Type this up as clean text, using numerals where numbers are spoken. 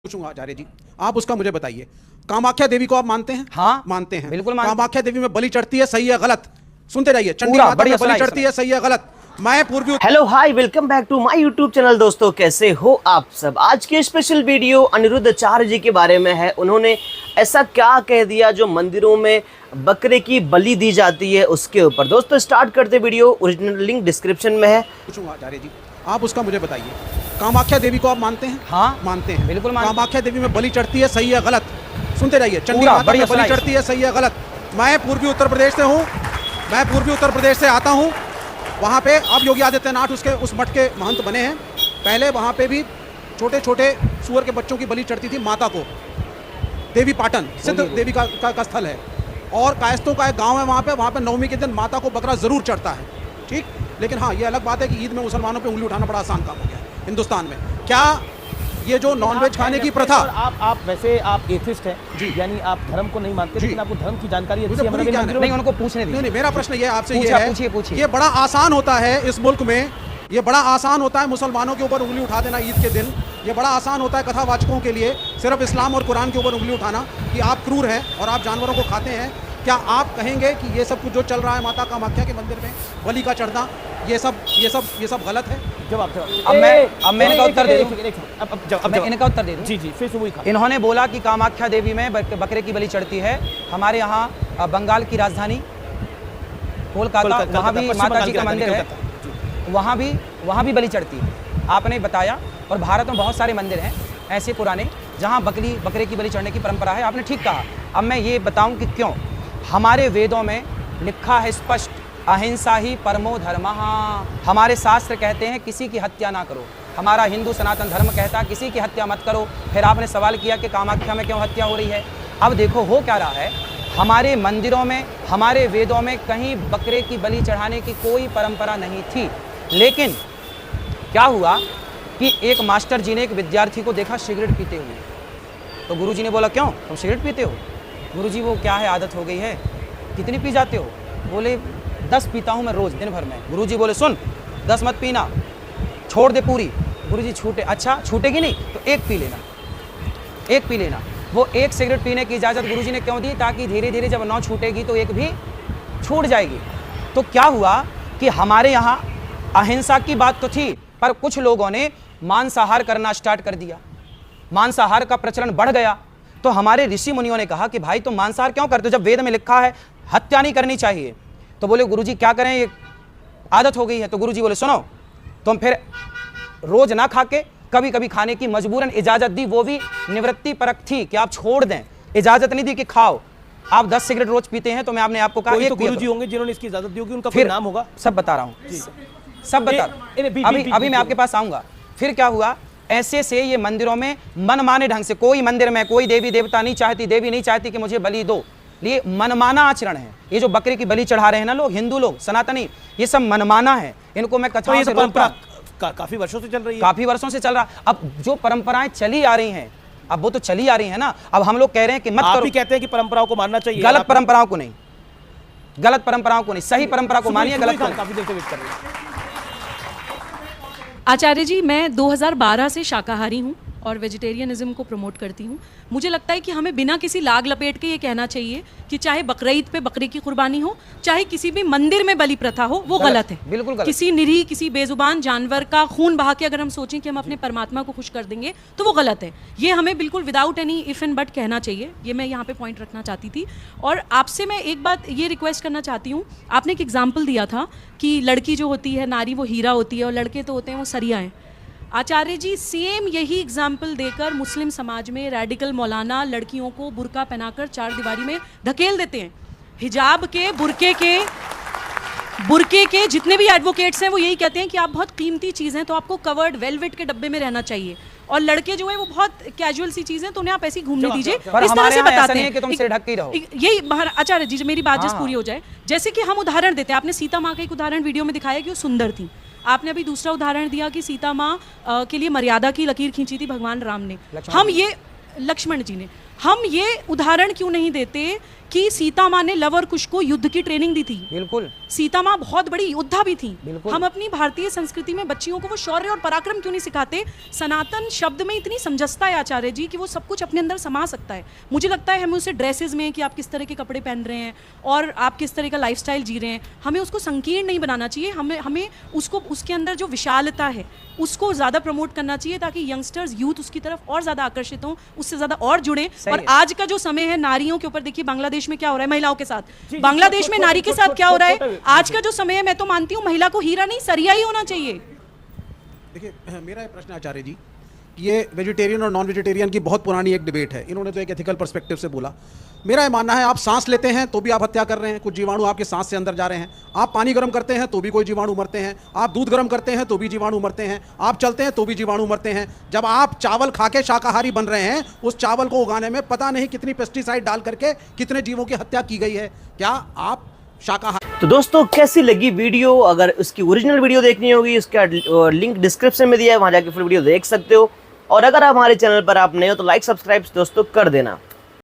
पूछूंगा आचार्य जी, आप उसका मुझे बताइए। कामाख्या देवी को आप मानते हैं? हाँ मानते हैं, बिल्कुल मानते हैं। कामाख्या देवी में बलि चढ़ती है, सही है गलत? सुनते रहिए। चंडी माता में बलि चढ़ती है, सही है गलत? मैं Purvi hello hi, welcome back to my YouTube channel. दोस्तों कैसे हो आप सब। आज की स्पेशल वीडियो अनिरुद्ध आचार्य जी के बारे में है। उन्होंने ऐसा क्या कह दिया जो मंदिरों में बकरे की बलि दी जाती है उसके ऊपर। दोस्तों स्टार्ट करते वीडियो, ओरिजिनल लिंक डिस्क्रिप्शन में है। पूछूंगा आचार्य जी, आप उसका मुझे बताइए। कामाख्या देवी को आप मानते हैं? हाँ मानते हैं, बिल्कुल मानते हैं। कामाख्या देवी में बलि चढ़ती है, सही है गलत? सुनते रहिए। चंडी माता में बलि चढ़ती है, सही है गलत? मैं पूर्वी उत्तर प्रदेश से हूँ, मैं पूर्वी उत्तर प्रदेश से आता हूँ। वहाँ पे अब योगी आदित्यनाथ उस मठ के महंत बने हैं। पहले वहाँ पे भी छोटे छोटे सूअर के बच्चों की बलि चढ़ती थी माता को। देवी पाटन सिद्ध देवी का स्थल है और कायस्थों का एक गांव है। वहाँ पे नवमी के दिन माता को बकरा जरूर चढ़ता है, ठीक। लेकिन हाँ, ये अलग बात है कि ईद में मुसलमानों पे उंगली उठाना बड़ा आसान काम हो गया है हिंदुस्तान में। क्या ये जो नॉनवेज खाने की प्रथा, आप वैसे आप एथिस्ट हैं जी, यानी आप धर्म को नहीं मानते, लेकिन आपको धर्म की जानकारी अच्छी है। नहीं, उनको पूछने दीजिए। नहीं, मेरा प्रश्न ये आपसे ये है, पूछिए। ये बड़ा आसान होता है इस मुल्क में, ये बड़ा आसान होता है मुसलमानों के ऊपर उंगली उठा देना ईद के दिन। ये बड़ा आसान होता है कथावाचकों के लिए सिर्फ इस्लाम और कुरान के ऊपर उंगली उठाना कि आप क्रूर हैं और आप जानवरों को खाते हैं। क्या आप कहेंगे कि ये सब कुछ जो चल रहा है माता कामाख्या के मंदिर में बलि का चढ़ना, ये सब गलत है? जवाब अब मैं इनका उत्तर दे दूं। इनका उत्तर दे दूं। जी जी, फिर से वही। इन्होंने बोला कि कामाख्या देवी में बकरे की बलि चढ़ती है। हमारे यहाँ बंगाल की राजधानी कोलकाता, वहाँ भी माता जी का मंदिर है, वहाँ भी बलि चढ़ती है। आपने बताया, और भारत में बहुत सारे मंदिर हैं ऐसे पुराने जहाँ बकरे की बलि चढ़ने की परंपरा है। आपने ठीक कहा। अब मैं ये बताऊं कि क्यों। हमारे वेदों में लिखा है स्पष्ट, अहिंसा ही परमो धर्मः। हमारे शास्त्र कहते हैं किसी की हत्या ना करो। हमारा हिंदू सनातन धर्म कहता है किसी की हत्या मत करो। फिर आपने सवाल किया कि कामाख्या में क्यों हत्या हो रही है। अब देखो हो क्या रहा है, हमारे मंदिरों में, हमारे वेदों में कहीं बकरे की बलि चढ़ाने की कोई परंपरा नहीं थी। लेकिन क्या हुआ कि एक मास्टर जी ने एक विद्यार्थी को देखा सिगरेट पीते हुए। तो गुरुजी ने बोला, क्यों तुम सिगरेट पीते हो? गुरुजी वो क्या है, आदत हो गई है। कितनी पी जाते हो? बोले 10 पीता हूँ मैं रोज़, दिन भर में। गुरुजी बोले सुन, 10 मत पीना, छोड़ दे पूरी। गुरुजी छूटे, अच्छा छूटेगी नहीं तो एक पी लेना। वो एक सिगरेट पीने की इजाज़त गुरुजी ने क्यों दी? ताकि धीरे धीरे जब 9 छूटेगी तो एक भी छूट जाएगी। तो क्या हुआ कि हमारे यहाँ अहिंसा की बात तो थी, पर कुछ लोगों ने मांसाहार करना स्टार्ट कर दिया। मांसाहार का प्रचलन बढ़ गया। तो हमारे ऋषि मुनियों ने कहा कि भाई तुम मांसाहार क्यों करते हो जब वेद में लिखा है हत्या नहीं करनी चाहिए। तो बोले गुरुजी क्या करें, ये आदत हो गई है। तो गुरुजी बोले सुनो, तुम फिर रोज ना खा के कभी कभी खाने की मजबूरन इजाजत दी। वो भी निवृत्ति परक थी कि आप छोड़ दें, इजाजत नहीं दी कि खाओ। आप 10 सिगरेट रोज पीते हैं तो मैं आपने आपको कहा तो गुरुजी होंगे जिन्होंने इसकी इजाजत दी होगी, उनका फिर कोई नाम होगा? सब बता रहा हूँ, सब बता रहा हूँ। अभी मैं आपके पास आऊंगा। फिर क्या हुआ, ऐसे से ये मंदिरों में मनमाने ढंग से, कोई मंदिर में कोई देवी देवता नहीं चाहती, देवी नहीं चाहती कि मुझे बलि दो, ये मनमाना आचरण है। ये जो बकरे की बलि चढ़ा रहे हैं ना लोग, हिंदू लोग, सनातनी, ये सब मनमाना है। इनको मैं कथाओं से रोकता, काफी वर्षों से चल रही है, काफी वर्षों से चल रहा। अब जो परंपराएं चली आ रही हैं, अब वो तो चली आ रही है ना। अब हम लोग कह रहे हैं कि मत करो। आप ही कहते हैं कि परंपराओं को मानना चाहिए। गलत परंपराओं को नहीं, गलत परंपराओं को नहीं, सही परंपरा को मानिए, गलत को। काफी देर से वेट कर रहे हैं। आचार्य जी, मैं 2012 से शाकाहारी हूँ और वेजिटेरियनिज्म को प्रमोट करती हूँ। मुझे लगता है कि हमें बिना किसी लाग लपेट के ये कहना चाहिए कि चाहे बकरीद पे बकरे की कुर्बानी हो, चाहे किसी भी मंदिर में बलि प्रथा हो, वो गलत है, बिल्कुल गलत। किसी निरीह, किसी बेजुबान जानवर का खून बहा के अगर हम सोचें कि हम अपने परमात्मा को खुश कर देंगे तो वो गलत है। ये हमें बिल्कुल without any if and but कहना चाहिए। ये मैं यहाँ पे पॉइंट रखना चाहती थी। और आपसे मैं एक बात ये रिक्वेस्ट करना चाहती हूँ। आपने एक एग्जाम्पल दिया था कि लड़की जो होती है, नारी, वो हीरा होती है और लड़के तो होते हैं वो सरिया हैं। आचार्य जी, सेम यही एग्जाम्पल देकर मुस्लिम समाज में रैडिकल मौलाना लड़कियों को बुर्का पहनाकर 4 दीवारी में धकेल देते हैं। हिजाब के, बुर्के के जितने भी एडवोकेट्स हैं वो यही कहते हैं कि आप बहुत कीमती चीज़ हैं तो आपको कवर्ड वेलवेट के डब्बे में रहना चाहिए, और लड़के जो है वो बहुत कैजुअल सी चीज़ है तो उन्हें आप ऐसे ही घूमने दीजिए। इस तरह से बताते हैं कि तुम सिर ढक के रहो। यही आचार्य जी, मेरी बात जस्ट पूरी हो जाए। जैसे कि हम उदाहरण देते हैं, आपने सीता माँ का एक उदाहरण वीडियो में दिखाया कि वो सुंदर थी। आपने अभी दूसरा उदाहरण दिया कि सीता माँ के लिए मर्यादा की लकीर खींची थी भगवान राम ने, हम ये लक्ष्मण जी ने। हम ये उदाहरण क्यों नहीं देते कि सीता माँ ने लव और कुश को युद्ध की ट्रेनिंग दी थी। बिल्कुल सीता माँ बहुत बड़ी योद्धा भी थी। बिल्कुल। हम अपनी भारतीय संस्कृति में बच्चियों को वो शौर्य और पराक्रम क्यों नहीं सिखाते? सनातन शब्द में इतनी समंजसता है आचार्य जी कि वो सब कुछ अपने अंदर समा सकता है। मुझे लगता है हमें उसे ड्रेसेस में कि आप किस तरह के कपड़े पहन रहे हैं और आप किस तरह का लाइफस्टाइल जी रहे हैं, हमें उसको संकीर्ण नहीं बनाना चाहिए। हमें उसको उसके अंदर जो विशालता है उसको ज़्यादा प्रमोट करना चाहिए ताकि यंगस्टर्स यूथ उसकी तरफ और ज़्यादा आकर्षित हों, उससे ज़्यादा और जुड़े। और आज का जो समय है नारियों के ऊपर, देखिए बांग्लादेश में क्या हो रहा है महिलाओं के साथ, बांग्लादेश में नारी के साथ क्या हो रहा है। आज का जो समय है, मैं तो मानती हूँ महिला को हीरा नहीं सरिया ही होना चाहिए। देखिए मेरा ये प्रश्न आचार्य जी, ये वेजिटेरियन और नॉन वेजिटेरियन की बहुत पुरानी एक डिबेट है। इन्होंने तो एक एथिकल पर्सपेक्टिव से बोला। मेरा ये मानना है आप सांस लेते हैं तो भी आप हत्या कर रहे हैं, कुछ जीवाणु आपके सांस से अंदर जा रहे हैं। आप पानी गर्म करते हैं तो भी कोई जीवाणु मरते हैं। आप दूध गर्म करते हैं तो भी जीवाणु मरते हैं। आप चलते हैं तो भी जीवाणु मरते हैं। जब आप चावल खा के शाकाहारी बन रहे हैं, उस चावल को उगाने में पता नहीं कितनी पेस्टिसाइड डाल करके कितने जीवों की हत्या की गई है। क्या आप शाकाहारी? तो दोस्तों कैसी लगी वीडियो? अगर उसकी ओरिजिनल वीडियो देखनी होगी, उसका लिंक डिस्क्रिप्शन में दिया है, वहां जाके फिर वीडियो देख सकते हो। और अगर हमारे चैनल पर आप नए हो तो लाइक सब्सक्राइब दोस्तों कर देना।